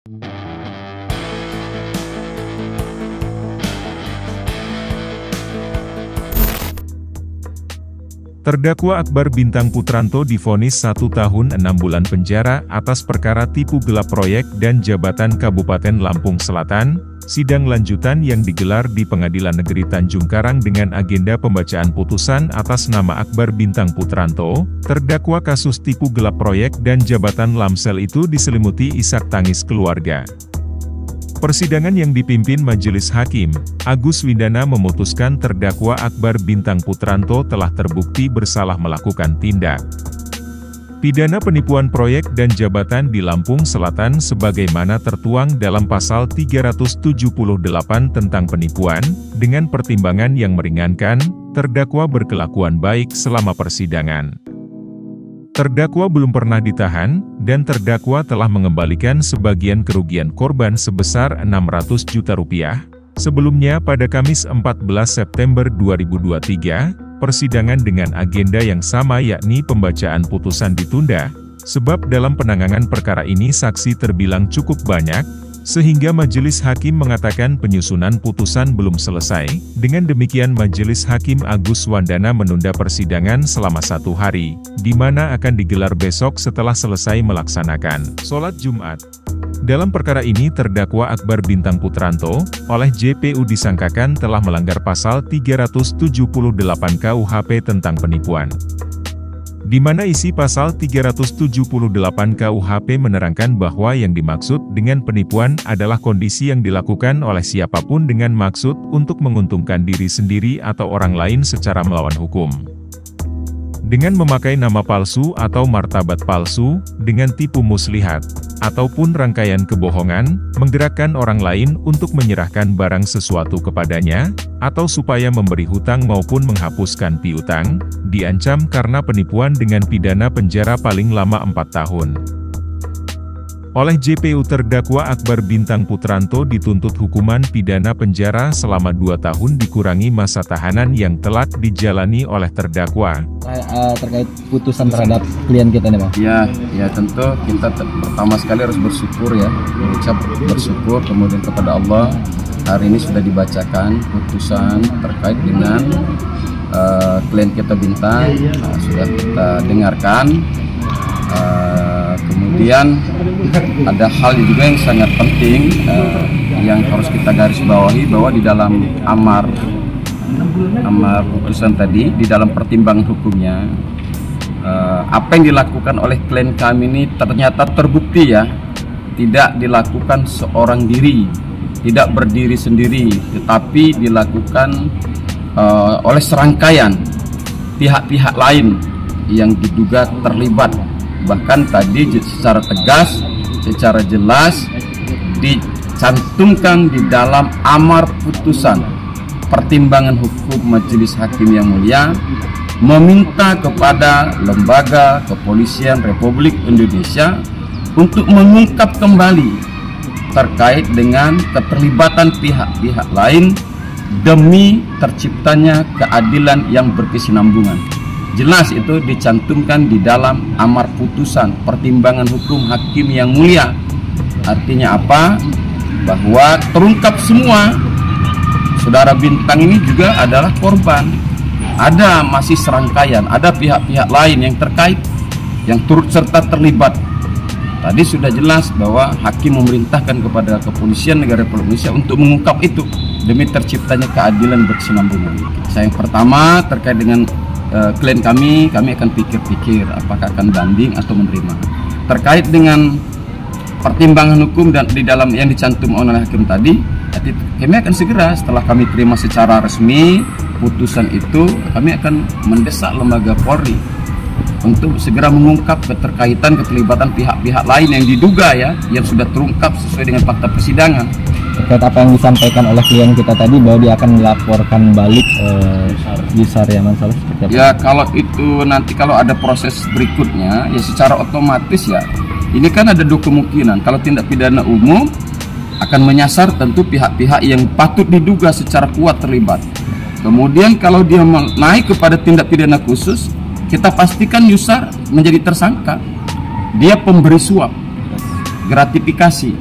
Terdakwa Akbar Bintang Putranto divonis 1 tahun 6 bulan penjara atas perkara tipu gelap proyek dan jabatan Kabupaten Lampung Selatan. Sidang lanjutan yang digelar di Pengadilan Negeri Tanjung Karang dengan agenda pembacaan putusan atas nama Akbar Bintang Putranto, terdakwa kasus tipu gelap proyek dan jabatan Lamsel itu diselimuti isak tangis keluarga. Persidangan yang dipimpin Majelis Hakim, Agus Windana memutuskan terdakwa Akbar Bintang Putranto telah terbukti bersalah melakukan tindak pidana penipuan proyek dan jabatan di Lampung Selatan sebagaimana tertuang dalam pasal 378 tentang penipuan, dengan pertimbangan yang meringankan, terdakwa berkelakuan baik selama persidangan. Terdakwa belum pernah ditahan, dan terdakwa telah mengembalikan sebagian kerugian korban sebesar Rp600 juta. Sebelumnya pada Kamis 14 September 2023, persidangan dengan agenda yang sama yakni pembacaan putusan ditunda, sebab dalam penanganan perkara ini saksi terbilang cukup banyak, sehingga Majelis Hakim mengatakan penyusunan putusan belum selesai. Dengan demikian Majelis Hakim Agus Windana menunda persidangan selama 1 hari, di mana akan digelar besok setelah selesai melaksanakan sholat Jumat. Dalam perkara ini terdakwa Akbar Bintang Putranto, oleh JPU disangkakan telah melanggar pasal 378 KUHP tentang penipuan. Di mana isi pasal 378 KUHP menerangkan bahwa yang dimaksud dengan penipuan adalah kondisi yang dilakukan oleh siapapun dengan maksud untuk menguntungkan diri sendiri atau orang lain secara melawan hukum. Dengan memakai nama palsu atau martabat palsu, dengan tipu muslihat, ataupun rangkaian kebohongan, menggerakkan orang lain untuk menyerahkan barang sesuatu kepadanya, atau supaya memberi hutang maupun menghapuskan piutang, diancam karena penipuan dengan pidana penjara paling lama 4 tahun. Oleh JPU terdakwa Akbar Bintang Putranto dituntut hukuman pidana penjara selama 2 tahun dikurangi masa tahanan yang telah dijalani oleh terdakwa. Terkait putusan terhadap klien kita nih Bang. Ya tentu kita pertama sekali harus bersyukur ya, mengucap bersyukur kemudian kepada Allah. Hari ini sudah dibacakan putusan terkait dengan klien kita Bintang, sudah kita dengarkan. Kemudian ada hal juga yang sangat penting yang harus kita garis bawahi, bahwa di dalam amar putusan tadi, di dalam pertimbangan hukumnya, apa yang dilakukan oleh klien kami ini ternyata terbukti ya, tidak dilakukan seorang diri, tidak berdiri sendiri, tetapi dilakukan oleh serangkaian pihak-pihak lain yang diduga terlibat. Bahkan tadi secara tegas, secara jelas dicantumkan di dalam amar putusan pertimbangan hukum Majelis Hakim yang mulia, meminta kepada lembaga kepolisian Republik Indonesia untuk mengungkap kembali terkait dengan keterlibatan pihak-pihak lain demi terciptanya keadilan yang berkesinambungan. Jelas itu dicantumkan di dalam amar putusan pertimbangan hukum hakim yang mulia. Artinya apa? Bahwa terungkap semua, saudara Bintang ini juga adalah korban. Ada masih serangkaian, ada pihak-pihak lain yang terkait, yang turut serta terlibat. Tadi sudah jelas bahwa hakim memerintahkan kepada kepolisian negara Republik Indonesia untuk mengungkap itu demi terciptanya keadilan berkesinambungan. Yang pertama terkait dengan klien kami akan pikir-pikir apakah akan banding atau menerima. Terkait dengan pertimbangan hukum dan di dalam yang dicantum oleh hakim tadi, kami akan segera setelah kami terima secara resmi putusan itu, kami akan mendesak lembaga Polri untuk segera mengungkap keterlibatan pihak-pihak lain yang diduga ya, yang sudah terungkap sesuai dengan fakta persidangan. Terkait apa yang disampaikan oleh klien kita tadi bahwa dia akan melaporkan balik di Sariaman Salah seperti apa? Ya kalau itu nanti kalau ada proses berikutnya ya secara otomatis ya, ini kan ada dua kemungkinan. Kalau tindak pidana umum akan menyasar tentu pihak-pihak yang patut diduga secara kuat terlibat. Kemudian kalau dia naik kepada tindak pidana khusus, kita pastikan Yusar menjadi tersangka. Dia pemberi suap, gratifikasi,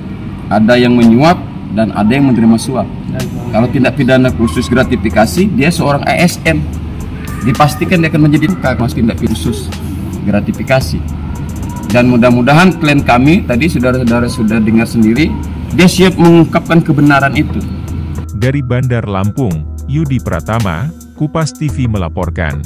ada yang menyuap dan ada yang menerima suap. Kalau tindak pidana khusus gratifikasi, dia seorang ASN, dipastikan dia akan menjadi masuk tindak pidana khusus gratifikasi. Dan mudah-mudahan klien kami tadi saudara-saudara sudah dengar sendiri, dia siap mengungkapkan kebenaran itu. Dari Bandar Lampung, Yudi Pratama, Kupas TV melaporkan.